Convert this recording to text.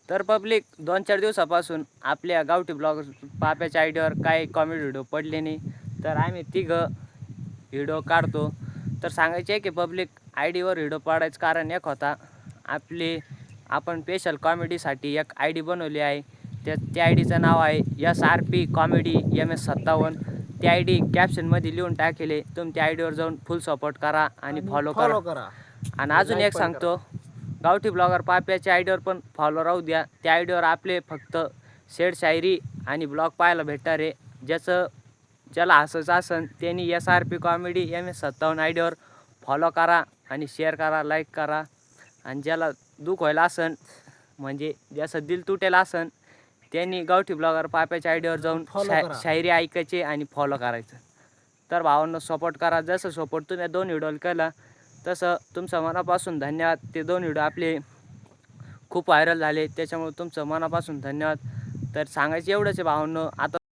तर पब्लिक 2-4 दिवसापासून आपल्या गावठी ब्लॉगर पाप्याच्या आयडीवर काही कॉमेडी व्हिडिओ पडले नाही, तर आम्ही तिघं व्हिडिओ काढतो. तर सांगायचे आहे की पब्लिक आयडीवर व्हिडिओ पाडायचं कारण एक होता, आपण स्पेशल कॉमेडीसाठी एक आयडी बनवली आहे. त्या आयडीचं नाव आहे SRP कॉमेडी MS57. ती आयडी कॅप्शनमध्ये लिहून टाकेले. तुम्ही त्या आयडीवर जाऊन फुल सपोर्ट करा आणि फॉलो करा. आणि अजून एक सांगतो, गावठी ब्लॉगर पाप्याच्या आयडीवर पण फॉलो राहू द्या. त्या आयडीवर आपले फक्त शेड शायरी आणि ब्लॉग पाहायला भेटणार आहे. ज्याला हसायचं असेल त्यांनी SRP कॉमेडी MS57 आयडीवर फॉलो करा आणि शेअर करा, लाईक करा. आणि ज्याला दुःख व्हायला असेल, म्हणजे ज्याचं दिल तुटेल असेल, त्यांनी गावठी ब्लॉगर पाप्याच्या आयडीवर जाऊन शायरी ऐकायची आणि फॉलो करायचं. तर भावांनो, सपोर्ट करा. जसं सपोर्ट तुम्ही 2 व्हिडिओला केला तसं तुमचं मनापासून धन्यवाद. ते 2 व्हिडिओ आपले खूप व्हायरल झाले, त्याच्यामुळे तुमचं मनापासून धन्यवाद. तर सांगायचं एवढंच आहे भावांनो. आता